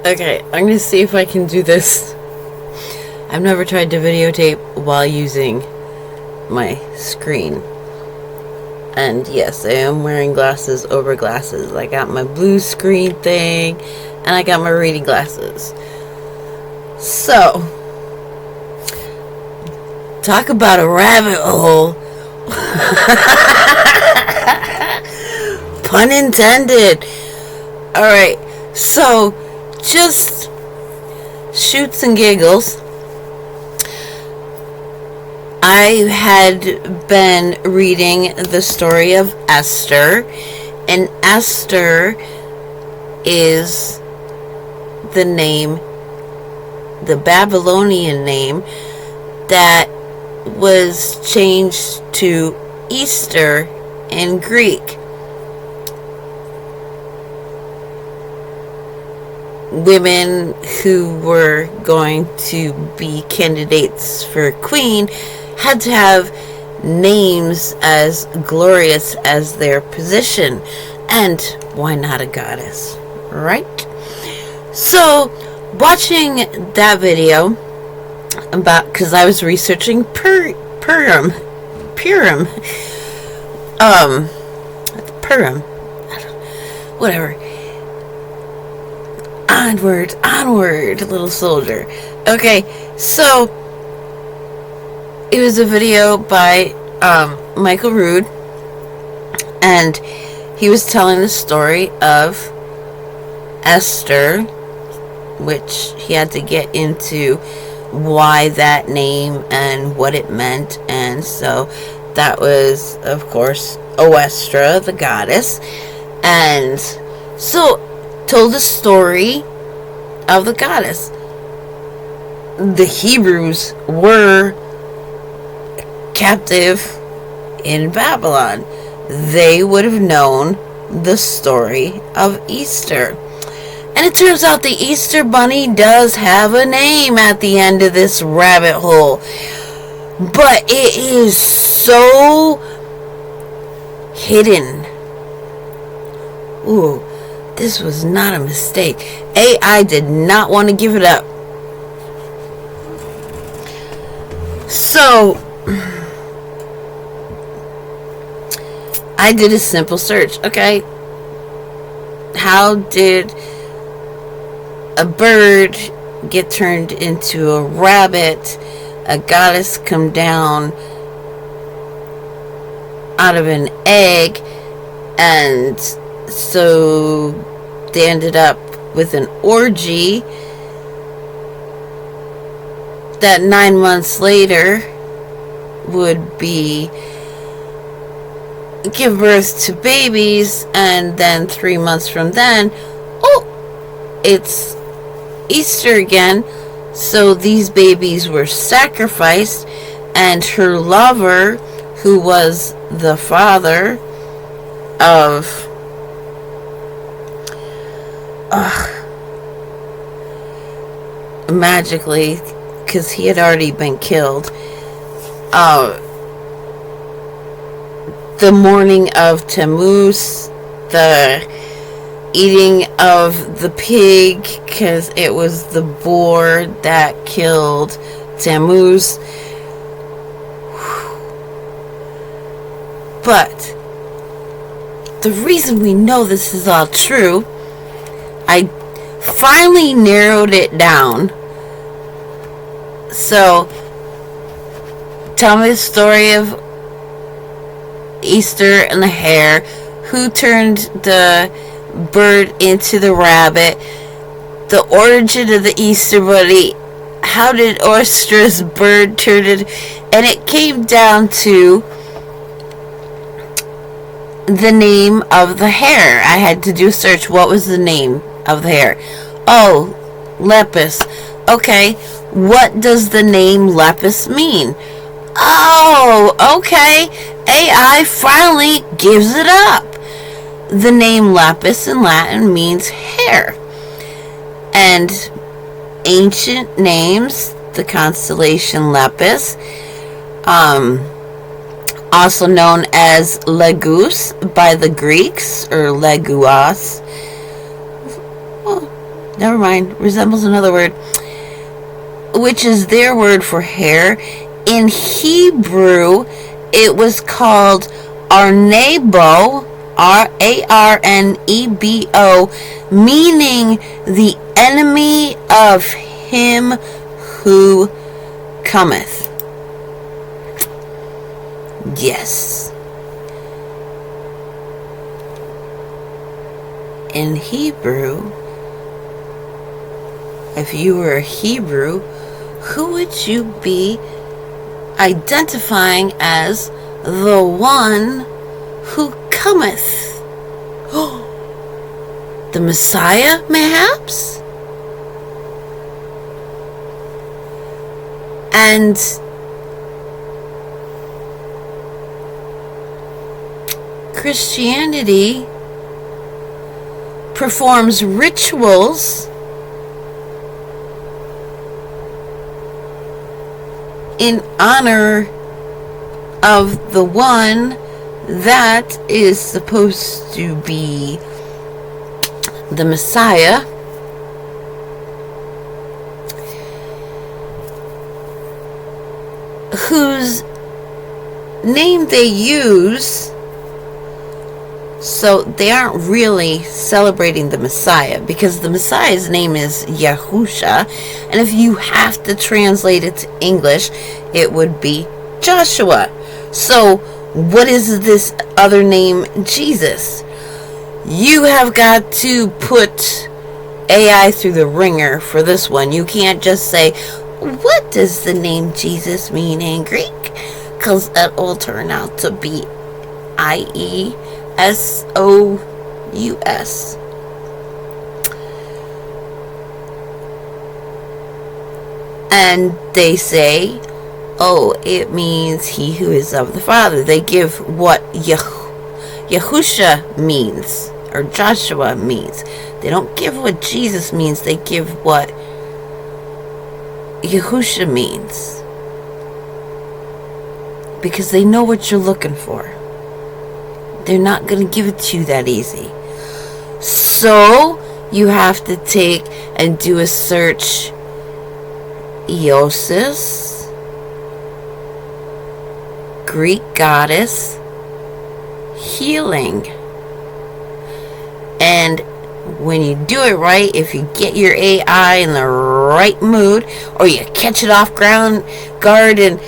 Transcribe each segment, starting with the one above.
Okay, I'm gonna see if I can do this. I've never tried to videotape while using my screen. And yes, I am wearing glasses over glasses. I got my blue screen thing, and I got my reading glasses. So, talk about a rabbit hole. Pun intended. Alright, so just shoots and giggles. I had been reading the story of Esther, and Esther is the name, the Babylonian name, that was changed to Easter in Greek. Women who were going to be candidates for queen had to have names as glorious as their position. And why not a goddess, right? So, watching that video about, because I was researching Purim, whatever. Onward, little soldier. Okay, so it was a video by Michael Rood, and he was telling the story of Esther, which he had to get into why that name and what it meant. And so that was, of course, Oestra, the goddess. And so told the story of the goddess. The Hebrews were captive in Babylon. They would have known the story of Easter. And it turns out the Easter Bunny does have a name at the end of this rabbit hole. But it is so hidden. Ooh, this was not a mistake. AI did not want to give it up. So, I did a simple search. Okay, how did a bird get turned into a rabbit? A goddess come down out of an egg, and so they ended up with an orgy that 9 months later would be give birth to babies, and then 3 months from then, it's Easter again. So these babies were sacrificed, and her lover, who was the father of magically, because he had already been killed, the morning of Tammuz, the eating of the pig, because it was the boar that killed Tammuz. But the reason we know this is all true, I finally narrowed it down. So, tell me the story of Easter and the hare. Who turned the bird into the rabbit? The origin of the Easter Bunny. How did Oestra's bird turn it? And it came down to the name of the hare. I had to do a search. What was the name of the hare? Oh, Lepus. Okay, what does the name Lepus mean? Oh, okay. AI finally gives it up. The name Lepus in Latin means hare. And ancient names, the constellation Lepus, also known as Legus by the Greeks, or Leguas. Well, Never mind. Resembles another word, which is their word for hair. In Hebrew, it was called Arnebo, Arnebo, meaning the enemy of him who cometh. Yes. In Hebrew, if you were a Hebrew, who would you be identifying as the one who cometh? The Messiah, mayhaps? And Christianity performs rituals in honor of the one that is supposed to be the Messiah, whose name they use. So they aren't really celebrating the Messiah, because the Messiah's name is Yahusha, and if you have to translate it to English, it would be Joshua. So what is this other name, Jesus? You have got to put AI through the ringer for this one. You can't just say, what does the name Jesus mean in Greek? Because it will turn out to be IESOUS. And they say, oh, it means he who is of the Father. They give what Yahusha means, or Joshua means. They don't give what Jesus means. They give what Yahusha means. Because they know what you're looking for. They're not going to give it to you that easy. So you have to take and do a search. Eosis, Greek goddess, healing. And when you do it right, if you get your AI in the right mood, or you catch it off guard and,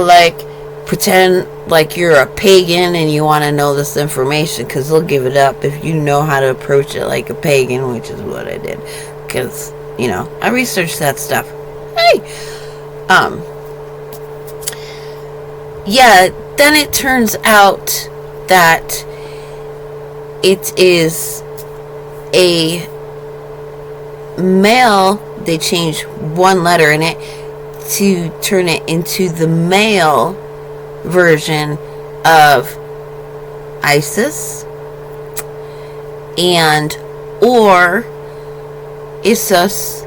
like, pretend like you're a pagan and you want to know this information, because they'll give it up if you know how to approach it like a pagan, which is what I did, because, I researched that stuff. Hey! Then it turns out that it is a male. They change one letter in it to turn it into the male version of Isis, and or Isus,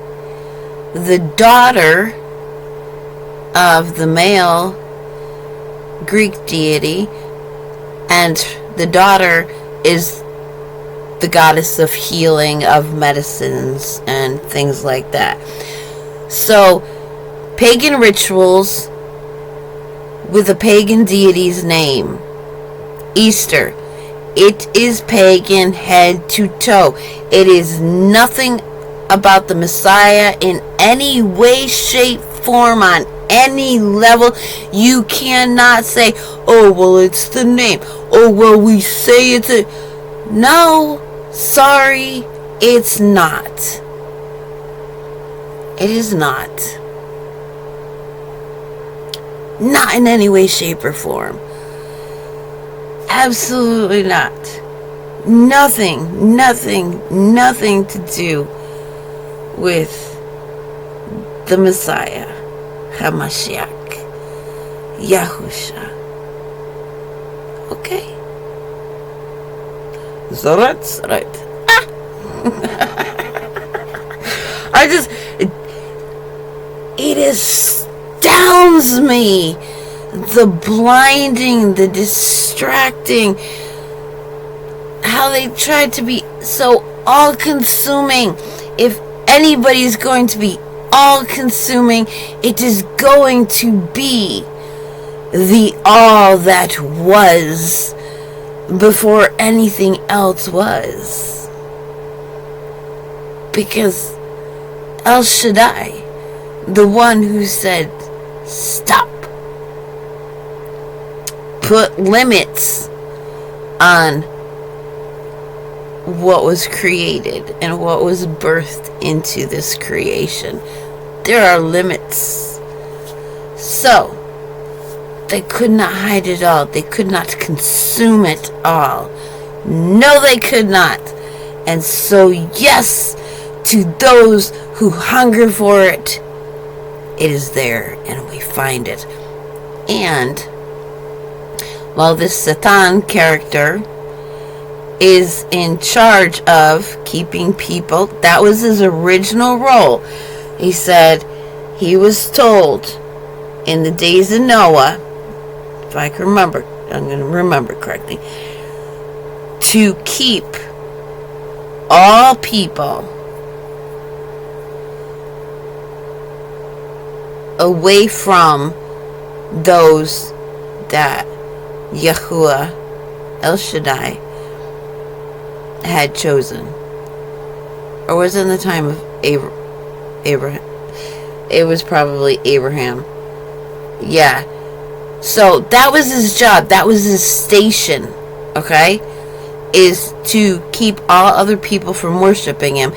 the daughter of the male Greek deity, and the daughter is the goddess of healing, of medicines, and things like that. So, pagan rituals with a pagan deity's name. Easter. It is pagan head to toe. It is nothing about the Messiah in any way, shape, form, on any level. You cannot say, oh, well, it's the name. Oh, well, we say it's a... No, sorry, it's not. It is not. Not in any way, shape, or form. Absolutely not. Nothing to do with the Messiah, Hamashiach, Yahusha. Okay? So that's right. It astounds me. The blinding, the distracting, how they tried to be so all-consuming. If anybody's going to be all-consuming. It is going to be the all that was before anything else was. Because El Shaddai, the one who said, stop, put limits on what was created and what was birthed into this creation. There are limits. So, they could not hide it all. They could not consume it all. No, they could not. And so, yes, to those who hunger for it, it is there and we find it. And while this Satan character is in charge of keeping people, that was his original role. He said he was told in the days of Noah, if I can remember, I'm going to remember correctly, to keep all people away from those that Yahuwah El Shaddai had chosen. Or was it in the time of Abraham? It was probably Abraham. Yeah. So that was his job. That was his station. Okay? Is to keep all other people from worshiping him.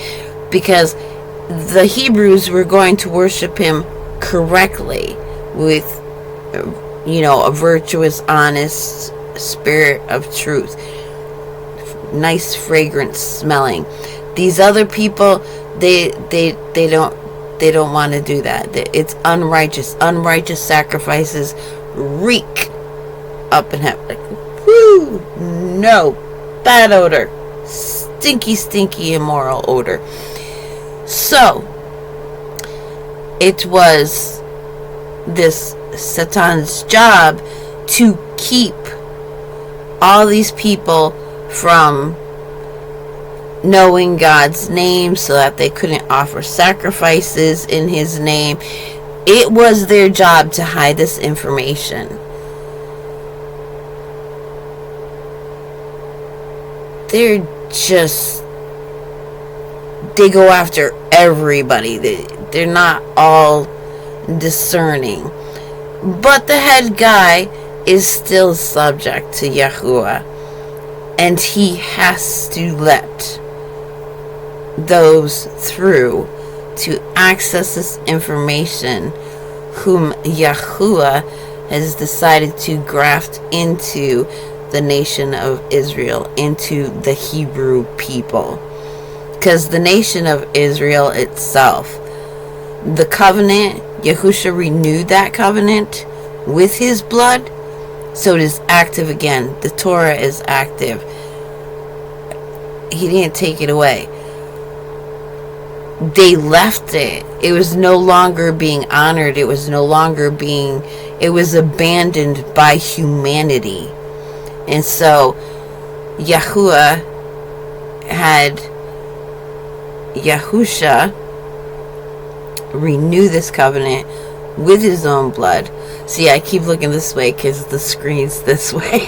Because the Hebrews were going to worship him correctly. With, a virtuous, honest spirit of truth. Nice, fragrant smelling. These other people, they don't want to do that. It's unrighteous. Unrighteous sacrifices reek up in heaven. Like, whoo, no, bad odor, stinky, immoral odor. So it was this Satan's job to keep all these people from knowing God's name so that they couldn't offer sacrifices in his name. It was their job to hide this information. They go after everybody. They're not all discerning. But the head guy is still subject to Yahuwah. And he has to let those through to access this information whom Yahuwah has decided to graft into the nation of Israel, into the Hebrew people. Because the nation of Israel itself, the covenant, Yahusha renewed that covenant with his blood. So it is active again. The Torah is active. He didn't take it away. They left it. It was no longer being honored. It was abandoned by humanity. And so Yahuwah had Yahusha renew this covenant with his own blood. See, I keep looking this way because the screen's this way.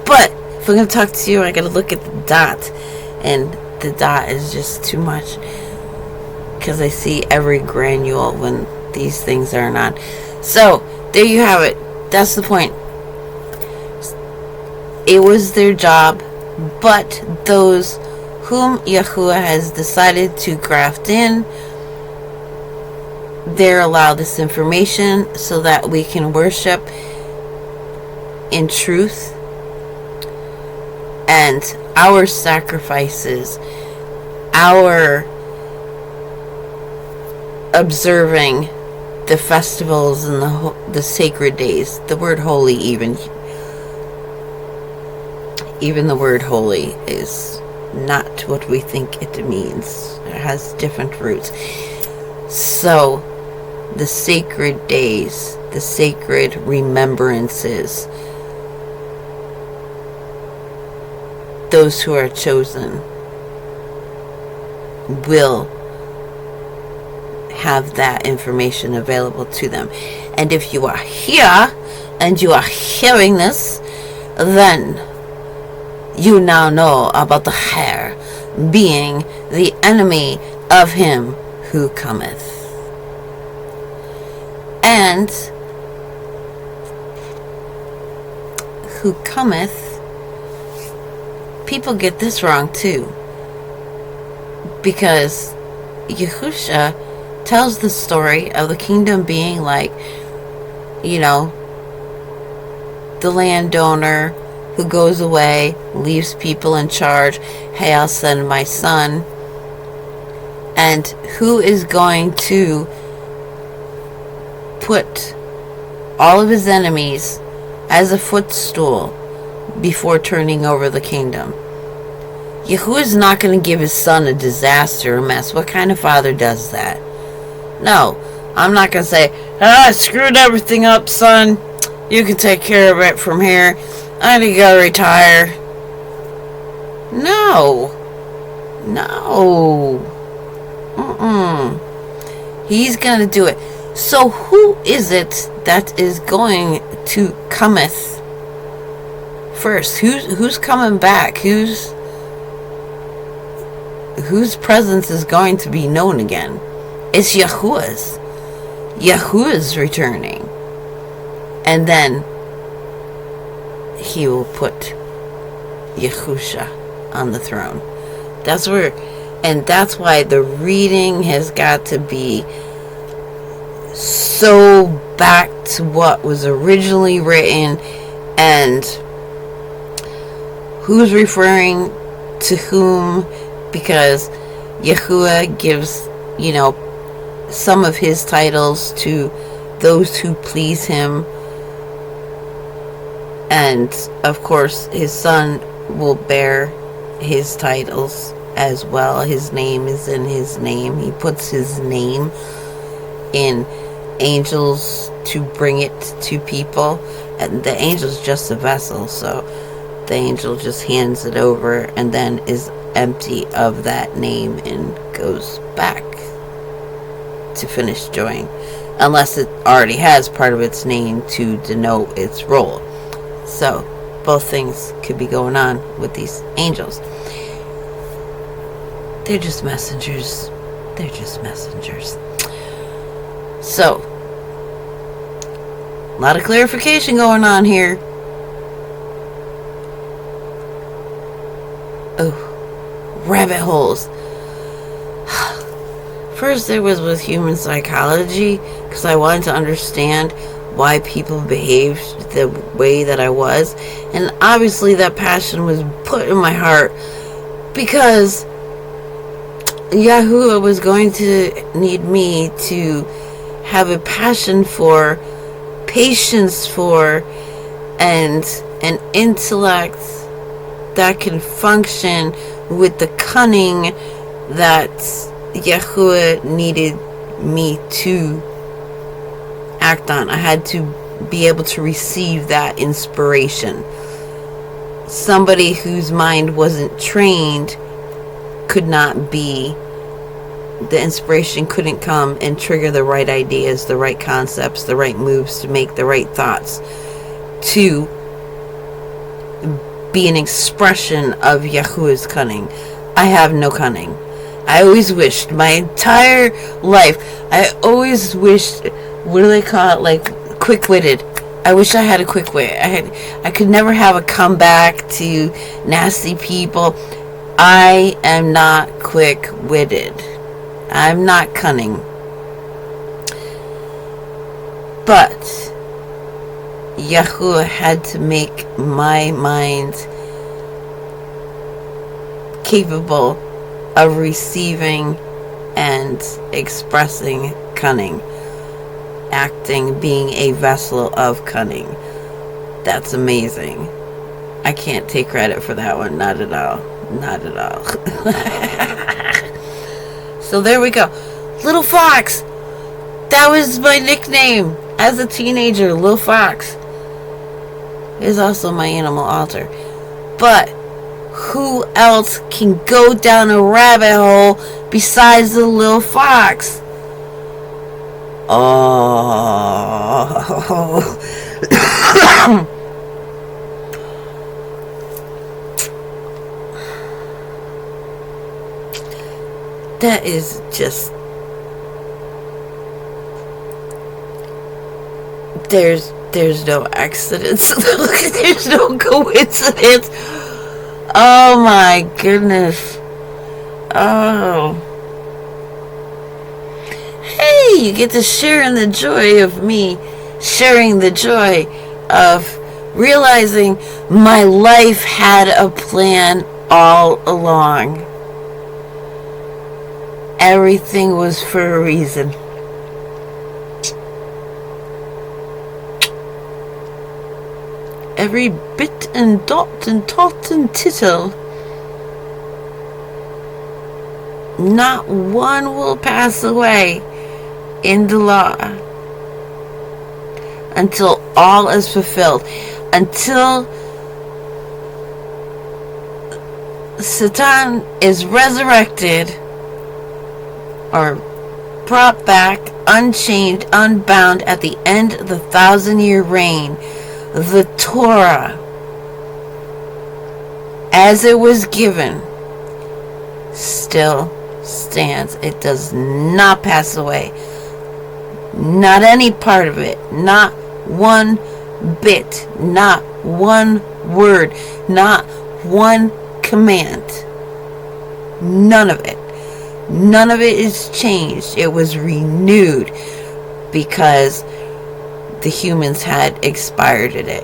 But if I'm going to talk to you, I got to look at the dot. And the dot is just too much. Because I see every granule when these things aren't on. So, there you have it. That's the point. It was their job. But those whom Yahuwah has decided to graft in, they're allowed this information so that we can worship in truth, and our sacrifices, our observing the festivals and the sacred days. The word holy, even the word holy is not what we think it means. It has different roots. So the sacred days, the sacred remembrances, those who are chosen, will have that information available to them. And if you are here and you are hearing this, then you now know about the hare being the enemy of him who cometh. And who cometh, people get this wrong too, because Yahusha tells the story of the kingdom being like, the landowner who goes away, leaves people in charge. Hey, I'll send my son. And who is going to put all of his enemies as a footstool before turning over the kingdom? Yahuwah is not going to give his son a disaster or mess. What kind of father does that? No, I'm not going to say, I screwed everything up, son. You can take care of it from here. I need to go retire. No. He's going to do it. So who is it that is going to cometh first? Who's coming back? Whose presence is going to be known again? It's Yahuwah's. Yahuwah's returning. And then he will put Yahusha on the throne. That's why the reading has got to be so back to what was originally written, and who's referring to whom, because Yahuwah gives, some of his titles to those who please him. And of course his son will bear his titles as well. His name is in his name. He puts his name in angels to bring it to people, and the angel's just a vessel, so the angel just hands it over and then is empty of that name and goes back to finish doing, unless it already has part of its name to denote its role. So both things could be going on with these angels. They're just messengers. So, a lot of clarification going on here. Oh, rabbit holes. First, there was with human psychology, because I wanted to understand why people behaved the way that I was. And obviously that passion was put in my heart because Yahuwah was going to need me to have a passion for, patience for, and an intellect that can function with the cunning that Yahuwah needed me to act on. I had to be able to receive that inspiration. Somebody whose mind wasn't trained could not be, the inspiration couldn't come and trigger the right ideas, the right concepts, the right moves to make the right thoughts to be an expression of Yahuwah's cunning. I have no cunning. I always wished my entire life, I always wished, what do they call it, like quick-witted. I wish I had a quick wit. I could never have a comeback to nasty people. I am not quick-witted. I'm not cunning. But Yahuwah had to make my mind capable of receiving and expressing cunning, acting, being a vessel of cunning. That's amazing. I can't take credit for that one. Not at all. So there we go. Lil Fox. That was my nickname as a teenager. Lil Fox is also my animal altar. But who else can go down a rabbit hole besides the Lil Fox? Oh. That is just... There's no accidents. There's no coincidence. Oh my goodness. Oh. Hey, you get to share in the joy of me sharing the joy of realizing my life had a plan all along. Everything was for a reason. Every bit and dot and tot and tittle. Not one will pass away in the law until all is fulfilled. Until Satan is resurrected or brought back, unchained, unbound at the end of the 1,000-year reign. The Torah, as it was given, still stands. It does not pass away. Not any part of it. Not one bit. Not one word. Not one command. None of it. None of it is changed. It was renewed because the humans had expired it.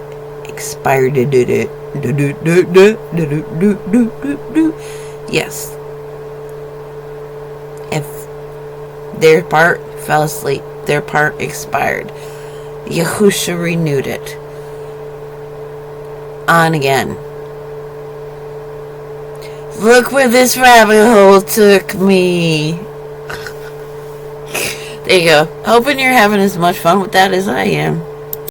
Yes. If their part fell asleep, their part expired. Yahusha renewed it. On again. Look where this rabbit hole took me. There you go. Hoping you're having as much fun with that as I am.